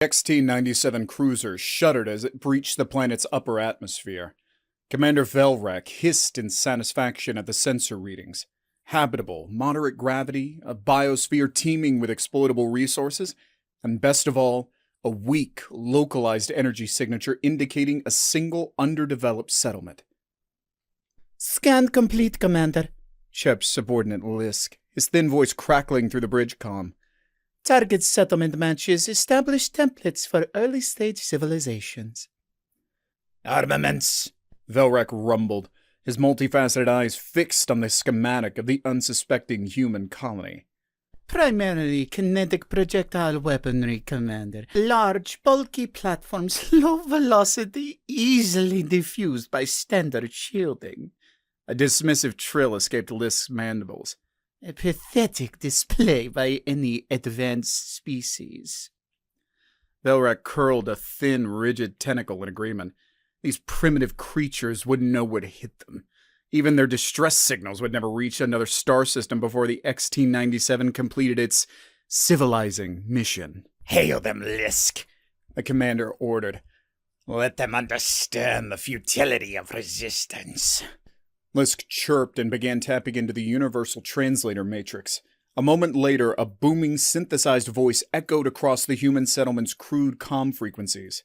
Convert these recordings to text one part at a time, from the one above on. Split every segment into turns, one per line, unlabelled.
XT-97 cruiser shuddered as it breached the planet's upper atmosphere. Commander Velrak hissed in satisfaction at the sensor readings. Habitable, moderate gravity, a biosphere teeming with exploitable resources, and best of all, a weak, localized energy signature indicating a single underdeveloped settlement.
"Scan complete, Commander,"
Shep's subordinate lisped, his thin voice crackling through the bridge comm.
"Target settlement matches established templates for early-stage civilizations."
"Armaments," Velrak rumbled, his multifaceted eyes fixed on the schematic of the unsuspecting human colony.
"Primarily kinetic projectile weaponry, Commander. Large, bulky platforms, low velocity, easily diffused by standard shielding."
A dismissive trill escaped Lisk's mandibles.
"A pathetic display by any advanced species."
Velrak curled a thin, rigid tentacle in agreement. These primitive creatures wouldn't know what hit them. Even their distress signals would never reach another star system before the XT-97 completed its civilizing mission.
"Hail them, Lisk,"
the commander ordered.
"Let them understand the futility of resistance."
Lisk chirped and began tapping into the universal translator matrix. A moment later, a booming, synthesized voice echoed across the human settlement's crude comm frequencies.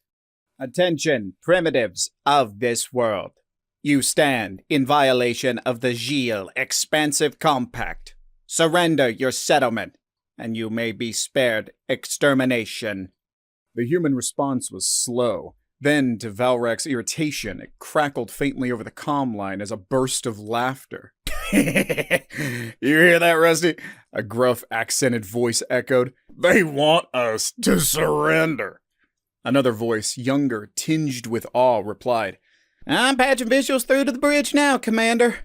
"Attention, primitives of this world. You stand in violation of the Gilles Expansive Compact. Surrender your settlement, and you may be spared extermination." The human response was slow. Then, to Valrak's irritation, it crackled faintly over the comm line as a burst of laughter. "You hear that, Rusty?" A gruff, accented voice echoed. "They want us to surrender." Another voice, younger, tinged with awe, replied,
"I'm patching visuals through to the bridge now, Commander."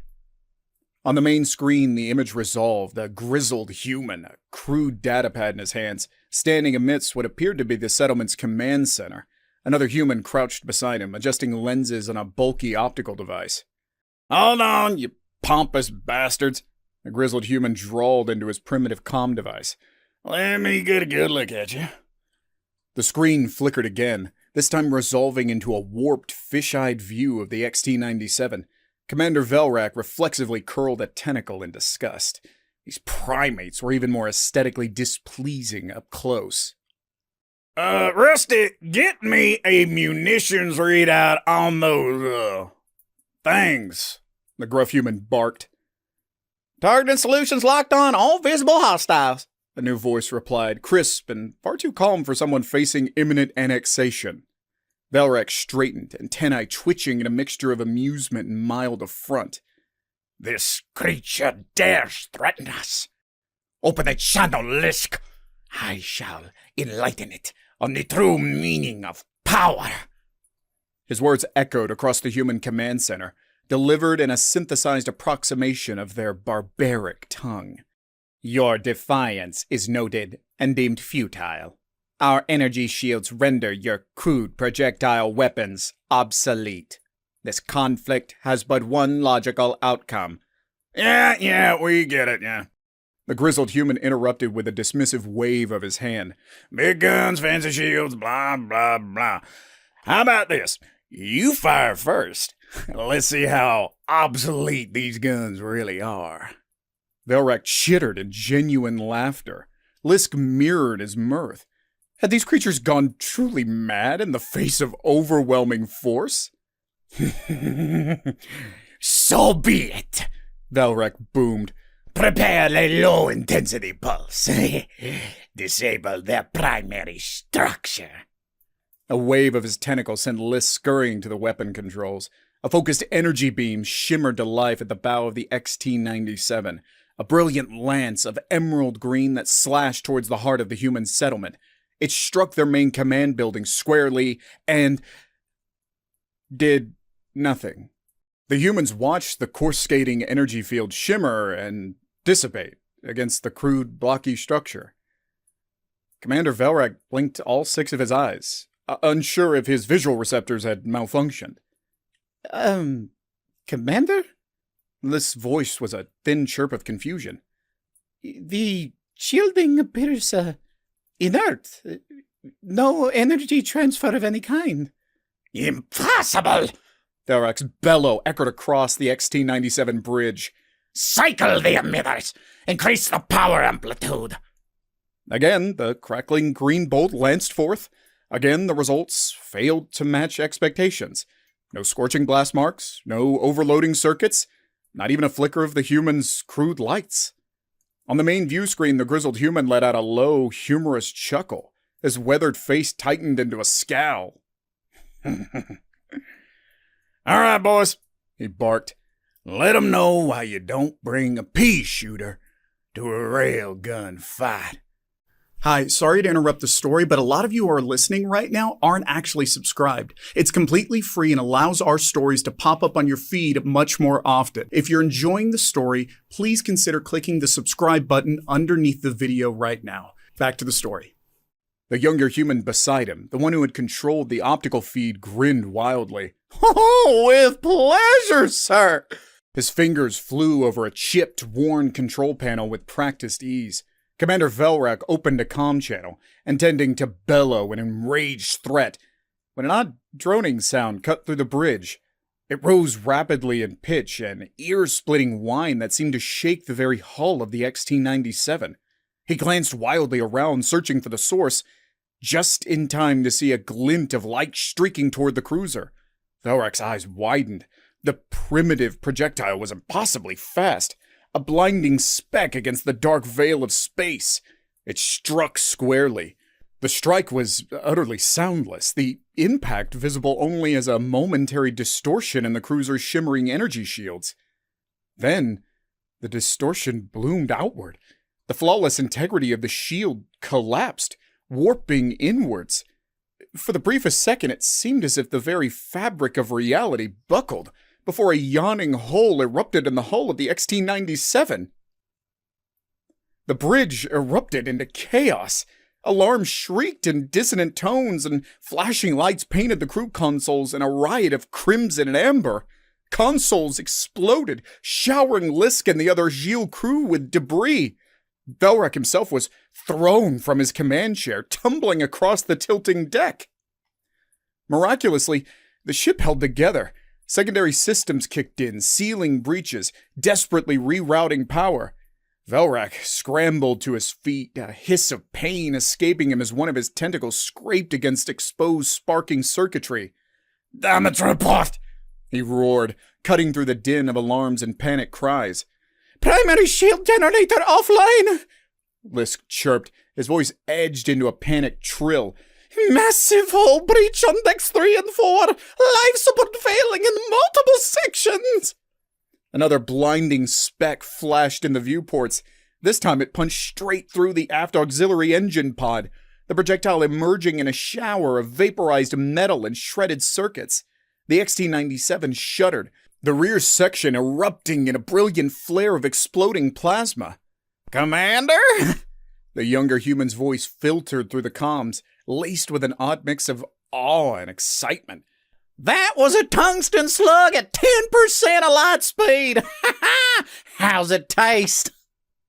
On the main screen, the image resolved, a grizzled human, a crude datapad in his hands, standing amidst what appeared to be the settlement's command center. Another human crouched beside him, adjusting lenses on a bulky optical device. "Hold on, you pompous bastards," the grizzled human drawled into his primitive comm device. "Let me get a good look at you." The screen flickered again, this time resolving into a warped, fish-eyed view of the XT-97. Commander Velrak reflexively curled a tentacle in disgust. These primates were even more aesthetically displeasing up close.
Rusty, get me a munitions readout on those,
things," the gruff human barked.
"Targeting solutions locked on all visible hostiles,"
a new voice replied, crisp and far too calm for someone facing imminent annexation. Velrak straightened, antennae twitching in a mixture of amusement and mild affront.
"This creature dares threaten us. Open the channel, Lisk. I shall enlighten it on the true meaning of power."
His words echoed across the human command center, delivered in a synthesized approximation of their barbaric tongue. "Your defiance is noted and deemed futile. Our energy shields render your crude projectile weapons obsolete. This conflict has but one logical outcome."
Yeah, we get it, yeah.
The grizzled human interrupted with a dismissive wave of his hand.
"Big guns, fancy shields, blah, blah, blah. How about this? You fire first. Let's see how obsolete these guns really are."
Velrak chittered in genuine laughter. Lisk mirrored his mirth. Had these creatures gone truly mad in the face of overwhelming force?
"So be it,"
Velrak boomed.
"Prepare a low-intensity pulse. Disable their primary structure."
A wave of his tentacle sent Lisk scurrying to the weapon controls. A focused energy beam shimmered to life at the bow of the XT-97, a brilliant lance of emerald green that slashed towards the heart of the human settlement. It struck their main command building squarely and did nothing. The humans watched the course-skating energy field shimmer and dissipate against the crude, blocky structure. Commander Velrak blinked all 6 of his eyes, unsure if his visual receptors had malfunctioned.
Commander?"
This voice was a thin chirp of confusion.
"The shielding appears, inert. No energy transfer of any kind.
Impossible!
Velrak's bellow echoed across the XT-97 bridge.
Cycle the emitters! Increase the power amplitude!
Again, the crackling green bolt lanced forth. Again, the results failed to match expectations. No scorching blast marks, no overloading circuits, not even a flicker of the human's crude lights. On the main view screen, the grizzled human let out a low, humorous chuckle. His weathered face tightened into a scowl.
All right, boys, he barked. Let 'em know why you don't bring a pea shooter to a railgun fight.
Hi, sorry to interrupt the story, but a lot of you who are listening right now aren't actually subscribed. It's completely free and allows our stories to pop up on your feed much more often. If you're enjoying the story, please consider clicking the subscribe button underneath the video right now. Back to the story. The younger human beside him, the one who had controlled the optical feed, grinned wildly.
Oh, with pleasure, sir.
His fingers flew over a chipped, worn control panel with practiced ease. Commander Velrak opened a comm channel, intending to bellow an enraged threat, when an odd droning sound cut through the bridge. It rose rapidly in pitch, an ear-splitting whine that seemed to shake the very hull of the XT-97. He glanced wildly around, searching for the source, just in time to see a glint of light streaking toward the cruiser. Velrak's eyes widened. The primitive projectile was impossibly fast. A blinding speck against the dark veil of space. It struck squarely. The strike was utterly soundless, the impact visible only as a momentary distortion in the cruiser's shimmering energy shields. Then, the distortion bloomed outward. The flawless integrity of the shield collapsed, warping inwards. For the briefest second, it seemed as if the very fabric of reality buckled before a yawning hole erupted in the hull of the XT-97. The bridge erupted into chaos. Alarms shrieked in dissonant tones, and flashing lights painted the crew consoles in a riot of crimson and amber. Consoles exploded, showering Lisk and the other Gilles crew with debris. Velrak himself was thrown from his command chair, tumbling across the tilting deck. Miraculously, the ship held together. Secondary systems kicked in, sealing breaches, desperately rerouting power. Velrak scrambled to his feet, a hiss of pain escaping him as one of his tentacles scraped against exposed sparking circuitry.
Damage report!
He roared, cutting through the din of alarms and panic cries.
Primary shield generator offline!
Lisk chirped, his voice edged into a panicked trill.
Massive hull breach on decks 3 and 4! Life support failing in multiple sections!
Another blinding speck flashed in the viewports. This time it punched straight through the aft auxiliary engine pod, the projectile emerging in a shower of vaporized metal and shredded circuits. The XT-97 shuddered, the rear section erupting in a brilliant flare of exploding plasma.
Commander?
The younger human's voice filtered through the comms, laced with an odd mix of awe and excitement.
That was a tungsten slug at 10% of light speed! How's it taste?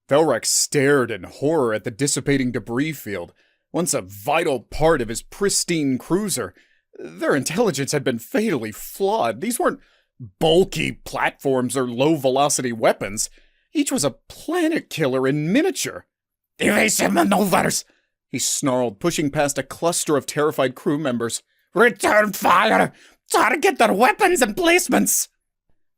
Velrak stared in horror at the dissipating debris field, once a vital part of his pristine cruiser. Their intelligence had been fatally flawed. These weren't bulky platforms or low-velocity weapons. Each was a planet killer in miniature.
Evasive maneuvers!
He snarled, pushing past a cluster of terrified crew members.
Return fire! Target their weapons and placements!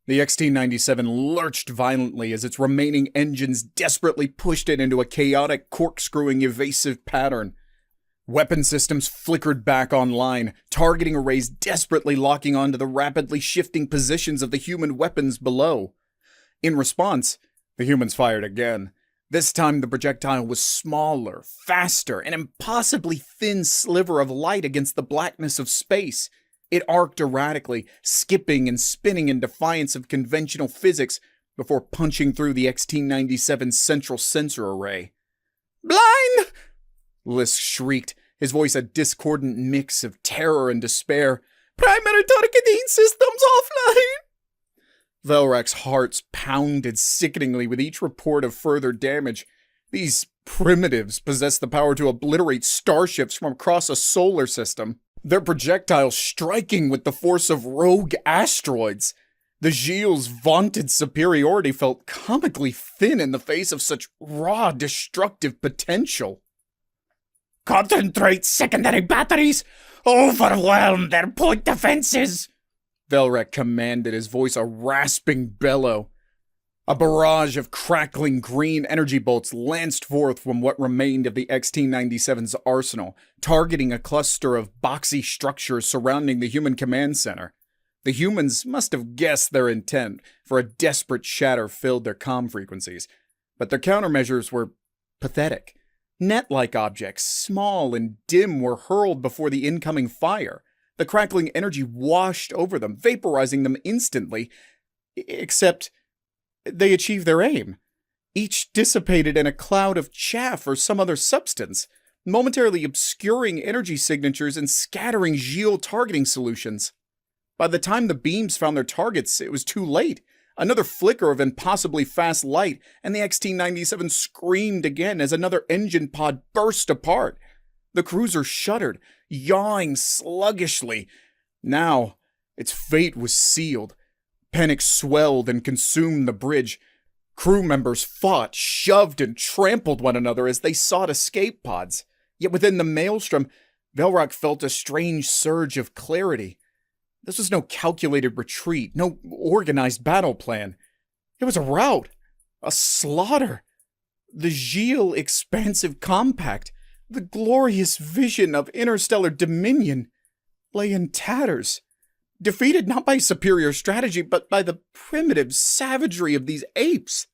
The XT-97 lurched violently as its remaining engines desperately pushed it into a chaotic, corkscrewing, evasive pattern. Weapon systems flickered back online, targeting arrays desperately locking onto the rapidly shifting positions of the human weapons below. In response, the humans fired again. This time the projectile was smaller, faster, an impossibly thin sliver of light against the blackness of space. It arced erratically, skipping and spinning in defiance of conventional physics before punching through the XT-97's central sensor array.
Blind!
Lisk shrieked, his voice a discordant mix of terror and despair.
Primary targeting systems offline!
Velrak's heart pounded sickeningly with each report of further damage. These Primitives possess the power to obliterate starships from across a solar system, their projectiles striking with the force of rogue asteroids. The Gilles' vaunted superiority felt comically thin in the face of such raw, destructive potential.
Concentrate secondary batteries! Overwhelm their point defenses!
Velrek commanded, his voice a rasping bellow. A barrage of crackling green energy bolts lanced forth from what remained of the XT-97's arsenal, targeting a cluster of boxy structures surrounding the human command center. The humans must have guessed their intent, for a desperate chatter filled their comm frequencies. But their countermeasures were pathetic. Net-like objects, small and dim, were hurled before the incoming fire. The crackling energy washed over them, vaporizing them instantly, except they achieved their aim. Each dissipated in a cloud of chaff or some other substance, momentarily obscuring energy signatures and scattering Gilles targeting solutions. By the time the beams found their targets, it was too late. Another flicker of impossibly fast light, and the XT-97 screamed again as another engine pod burst apart. The cruiser shuddered, yawing sluggishly. Now, its fate was sealed. Panic swelled and consumed the bridge. Crew members fought, shoved, and trampled one another as they sought escape pods. Yet within the maelstrom, Velrok felt a strange surge of clarity. This was no calculated retreat, no organized battle plan. It was a rout, a slaughter. The Gilles expansive compact, the glorious vision of interstellar dominion, lay in tatters. Defeated not by superior strategy, but by the primitive savagery of these apes.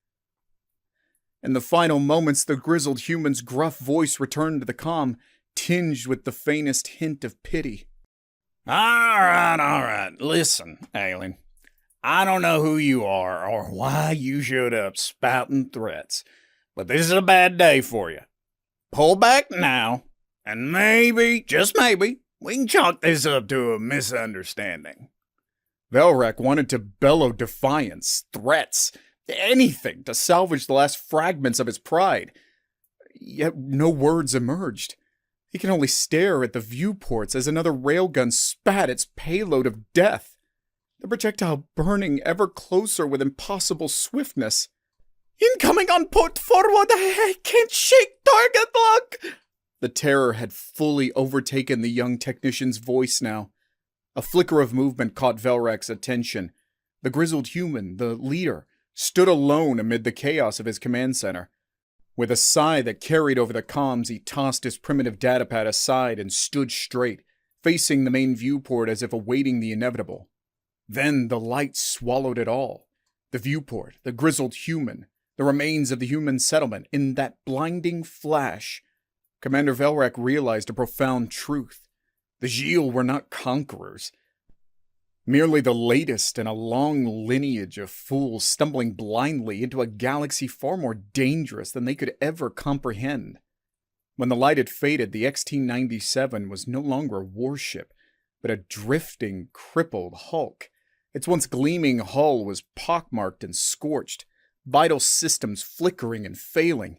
In the final moments, the grizzled human's gruff voice returned to the comm, tinged with the faintest hint of pity.
All right. Listen, alien. I don't know who you are or why you showed up spouting threats, but this is a bad day for you. Pull back now, and maybe, just maybe, we can chalk this up to a misunderstanding.
Velrek wanted to bellow defiance, threats, anything to salvage the last fragments of his pride. Yet no words emerged. He could only stare at the viewports as another railgun spat its payload of death, the projectile burning ever closer with impossible swiftness. Incoming on port forward! I can't shake target lock! The terror had fully overtaken the young technician's voice now. A flicker of movement caught Velrek's attention. The grizzled human, the leader, stood alone amid the chaos of his command center. With a sigh that carried over the comms, he tossed his primitive datapad aside and stood straight, facing the main viewport as if awaiting the inevitable. Then the light swallowed it all. The viewport, the grizzled human, the remains of the human settlement. In that blinding flash, Commander Velrek realized a profound truth. The Gilles were not conquerors, merely the latest in a long lineage of fools stumbling blindly into a galaxy far more dangerous than they could ever comprehend. When the light had faded, the XT-97 was no longer a warship, but a drifting, crippled hulk. Its once gleaming hull was pockmarked and scorched, vital systems flickering and failing.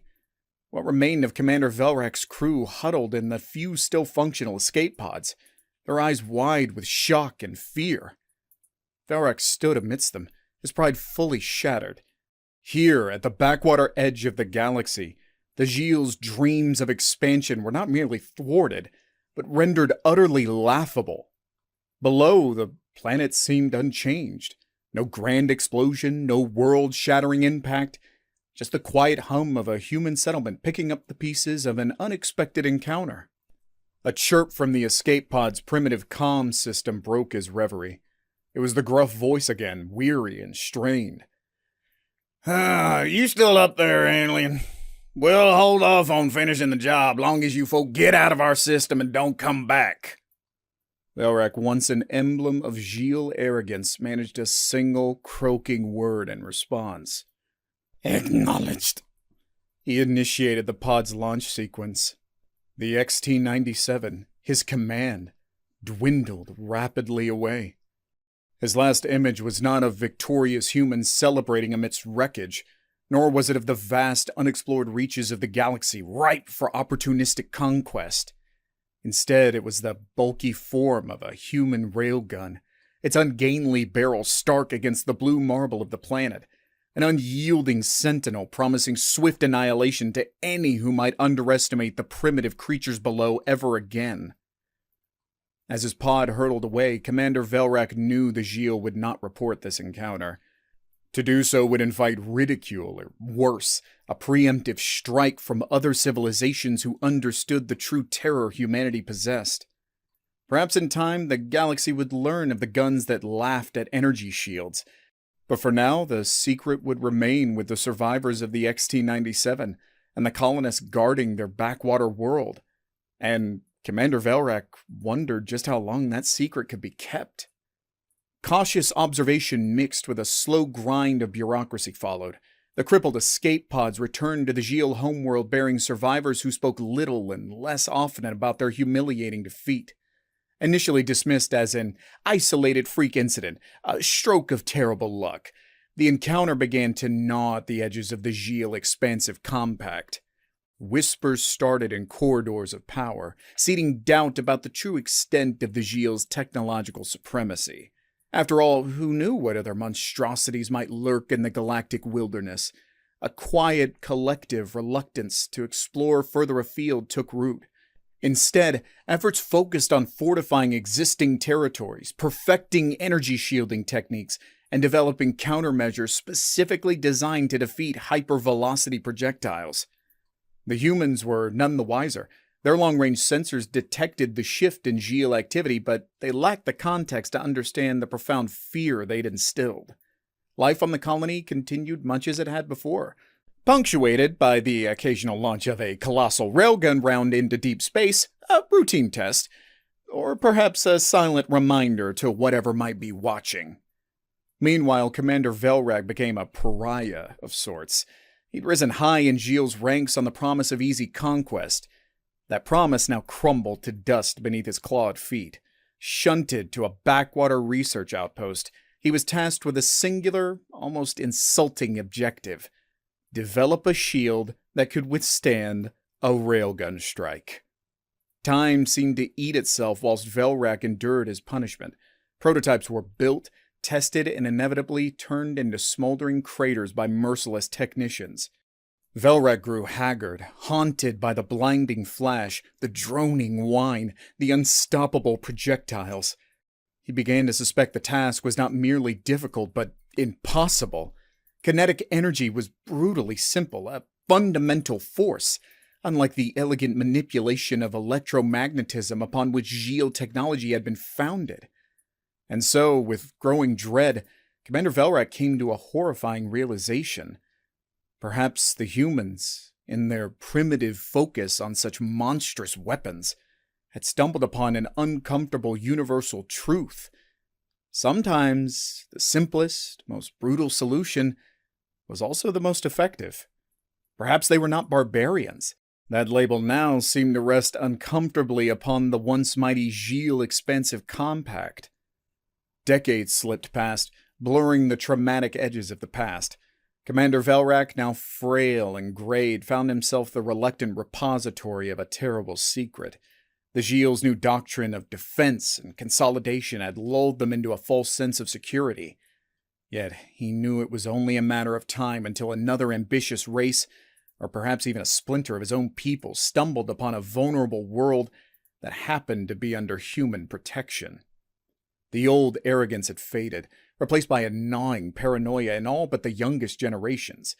What remained of Commander Velrek's crew huddled in the few still functional escape pods, their eyes wide with shock and fear. Velrek stood amidst them, his pride fully shattered. Here, at the backwater edge of the galaxy, the Gilles' dreams of expansion were not merely thwarted, but rendered utterly laughable. Below, the planet seemed unchanged. No grand explosion, no world-shattering impact, just the quiet hum of a human settlement picking up the pieces of an unexpected encounter. A chirp from the escape pod's primitive comm system broke his reverie. It was the gruff voice again, weary and strained.
You still up there, alien? We'll hold off on finishing the job long as you folk get out of our system and don't come back.
Velrek, once an emblem of Gilles arrogance, managed a single croaking word in response.
Acknowledged.
He initiated the pod's launch sequence. The XT-97, his command, dwindled rapidly away. His last image was not of victorious humans celebrating amidst wreckage, nor was it of the vast, unexplored reaches of the galaxy ripe for opportunistic conquest. Instead, it was the bulky form of a human railgun, its ungainly barrel stark against the blue marble of the planet, an unyielding sentinel promising swift annihilation to any who might underestimate the primitive creatures below ever again. As his pod hurtled away, Commander Velrak knew the Gilles would not report this encounter. To do so would invite ridicule, or worse, a preemptive strike from other civilizations who understood the true terror humanity possessed. Perhaps in time, the galaxy would learn of the guns that laughed at energy shields. But for now, the secret would remain with the survivors of the XT-97 and the colonists guarding their backwater world. And Commander Velrak wondered just how long that secret could be kept. Cautious observation mixed with a slow grind of bureaucracy followed. The crippled escape pods returned to the Gilles homeworld bearing survivors who spoke little and less often about their humiliating defeat. Initially dismissed as an isolated freak incident, a stroke of terrible luck, the encounter began to gnaw at the edges of the Gilles expansive compact. Whispers started in corridors of power, seeding doubt about the true extent of the Gilles' technological supremacy. After all, who knew what other monstrosities might lurk in the galactic wilderness? A quiet, collective reluctance to explore further afield took root. Instead, efforts focused on fortifying existing territories, perfecting energy shielding techniques, and developing countermeasures specifically designed to defeat hypervelocity projectiles. The humans were none the wiser. Their long-range sensors detected the shift in Gilles activity, but they lacked the context to understand the profound fear they'd instilled. Life on the colony continued much as it had before, punctuated by the occasional launch of a colossal railgun round into deep space, a routine test, or perhaps a silent reminder to whatever might be watching. Meanwhile, Commander Velrak became a pariah of sorts. He'd risen high in Gilles' ranks on the promise of easy conquest. That promise now crumbled to dust beneath his clawed feet. Shunted to a backwater research outpost, he was tasked with a singular, almost insulting objective: develop a shield that could withstand a railgun strike. Time seemed to eat itself whilst Velrak endured his punishment. Prototypes were built, tested, and inevitably turned into smoldering craters by merciless technicians. Velrak grew haggard, haunted by the blinding flash, the droning whine, the unstoppable projectiles. He began to suspect the task was not merely difficult, but impossible. Kinetic energy was brutally simple, a fundamental force, unlike the elegant manipulation of electromagnetism upon which Gilles technology had been founded. And so, with growing dread, Commander Velrak came to a horrifying realization. Perhaps the humans, in their primitive focus on such monstrous weapons, had stumbled upon an uncomfortable universal truth. Sometimes the simplest, most brutal solution was also the most effective. Perhaps they were not barbarians. That label now seemed to rest uncomfortably upon the once mighty Gilles expansive compact. Decades slipped past, blurring the traumatic edges of the past. Commander Velrak, now frail and grayed, found himself the reluctant repository of a terrible secret. The Gilles' new doctrine of defense and consolidation had lulled them into a false sense of security. Yet he knew it was only a matter of time until another ambitious race, or perhaps even a splinter of his own people, stumbled upon a vulnerable world that happened to be under human protection. The old arrogance had faded, replaced by a gnawing paranoia in all but the youngest generations.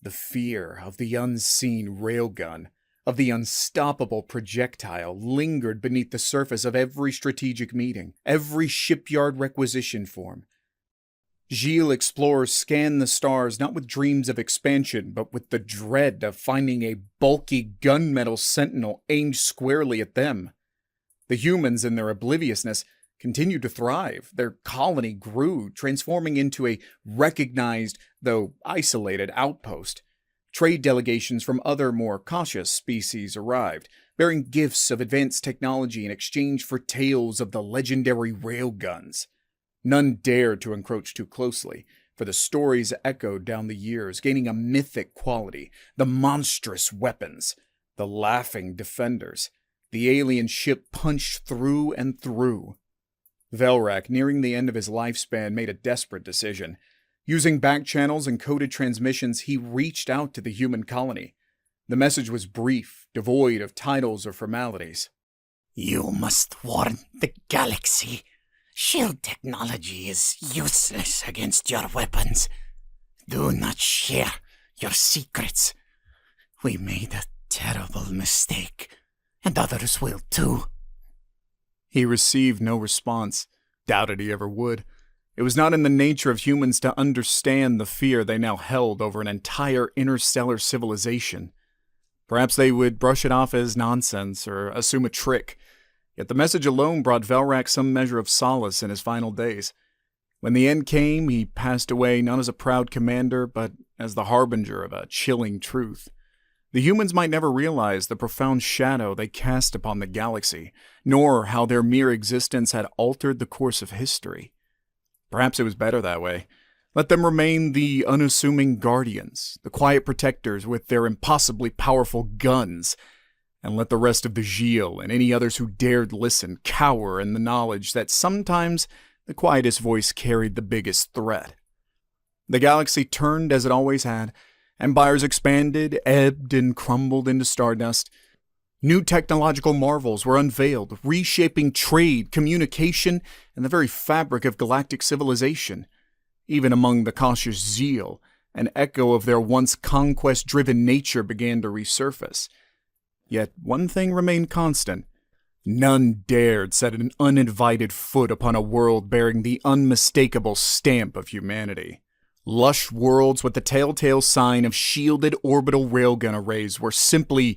The fear of the unseen railgun, of the unstoppable projectile, lingered beneath the surface of every strategic meeting, every shipyard requisition form. Gilles explorers scanned the stars not with dreams of expansion, but with the dread of finding a bulky gunmetal sentinel aimed squarely at them. The humans, in their obliviousness, continued to thrive. Their colony grew, transforming into a recognized, though isolated, outpost. Trade delegations from other, more cautious species arrived, bearing gifts of advanced technology in exchange for tales of the legendary railguns. None dared to encroach too closely, for the stories echoed down the years, gaining a mythic quality. The monstrous weapons, the laughing defenders, the alien ship punched through and through. Velrak, nearing the end of his lifespan, made a desperate decision. Using back channels and coded transmissions, he reached out to the human colony. The message was brief, devoid of titles or formalities.
You must warn the galaxy. Shield technology is useless against your weapons. Do not share your secrets. We made a terrible mistake, and others will too.
He received no response, doubted he ever would. It was not in the nature of humans to understand the fear they now held over an entire interstellar civilization. Perhaps they would brush it off as nonsense or assume a trick. Yet the message alone brought Velrak some measure of solace in his final days. When the end came, he passed away not as a proud commander, but as the harbinger of a chilling truth. The humans might never realize the profound shadow they cast upon the galaxy, nor how their mere existence had altered the course of history. Perhaps it was better that way. Let them remain the unassuming guardians, the quiet protectors with their impossibly powerful guns, and let the rest of the Gilles and any others who dared listen cower in the knowledge that sometimes the quietest voice carried the biggest threat. The galaxy turned as it always had. Empires expanded, ebbed, and crumbled into stardust. New technological marvels were unveiled, reshaping trade, communication, and the very fabric of galactic civilization. Even among the cautious Zeal, an echo of their once conquest-driven nature began to resurface. Yet one thing remained constant. None dared set an uninvited foot upon a world bearing the unmistakable stamp of humanity. Lush worlds with the telltale sign of shielded orbital railgun arrays were simply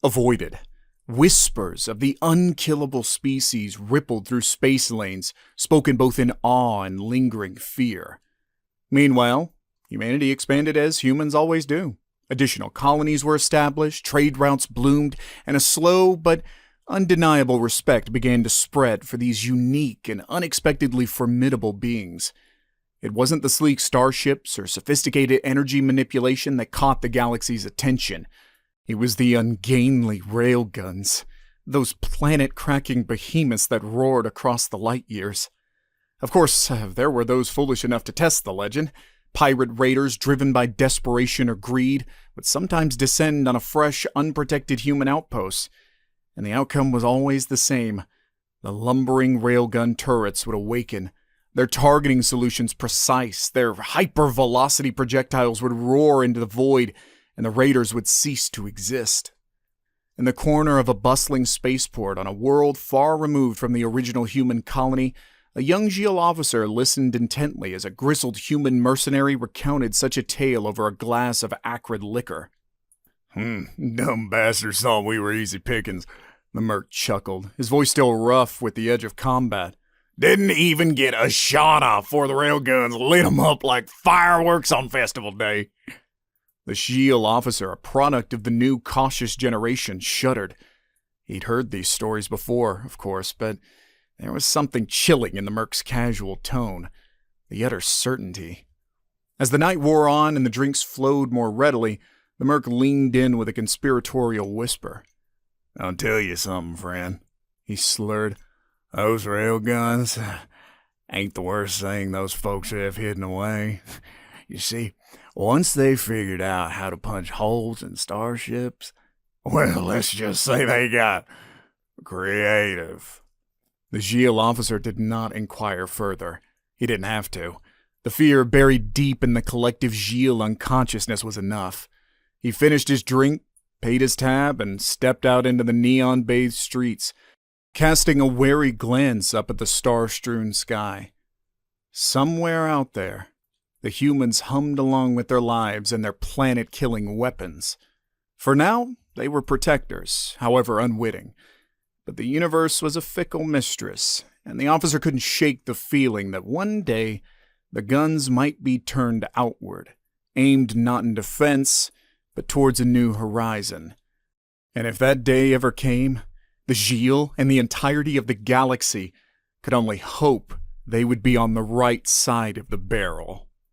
avoided. Whispers of the unkillable species rippled through space lanes, spoken both in awe and lingering fear. Meanwhile, humanity expanded as humans always do. Additional colonies were established, trade routes bloomed, and a slow but undeniable respect began to spread for these unique and unexpectedly formidable beings. It wasn't the sleek starships or sophisticated energy manipulation that caught the galaxy's attention. It was the ungainly railguns, those planet-cracking behemoths that roared across the light years. Of course, there were those foolish enough to test the legend. Pirate raiders driven by desperation or greed would sometimes descend on a fresh, unprotected human outpost, and the outcome was always the same. The lumbering railgun turrets would awaken, their targeting solutions precise, their hypervelocity projectiles would roar into the void, and the raiders would cease to exist. In the corner of a bustling spaceport on a world far removed from the original human colony, a young Gilles officer listened intently as a grizzled human mercenary recounted such a tale over a glass of acrid liquor.
Dumb bastards thought we were easy pickings.
The merc chuckled, his voice still rough with the edge of combat.
Didn't even get a shot off before the railguns lit 'em up like fireworks on festival day.
The Gilles officer, a product of the new cautious generation, shuddered. He'd heard these stories before, of course, but there was something chilling in the merc's casual tone, the utter certainty. As the night wore on and the drinks flowed more readily, the merc leaned in with a conspiratorial whisper.
"I'll tell you something, friend," he slurred. "Those railguns ain't the worst thing those folks have hidden away. You see, once they figured out how to punch holes in starships, well, let's just say they got creative."
The Gilles officer did not inquire further. He didn't have to. The fear buried deep in the collective Gilles unconsciousness was enough. He finished his drink, paid his tab, and stepped out into the neon-bathed streets, casting a wary glance up at the star-strewn sky. Somewhere out there, the humans hummed along with their lives and their planet-killing weapons. For now, they were protectors, however unwitting. But the universe was a fickle mistress, and the officer couldn't shake the feeling that one day the guns might be turned outward, aimed not in defense, but towards a new horizon. And if that day ever came, the Gilles and the entirety of the galaxy could only hope they would be on the right side of the barrel.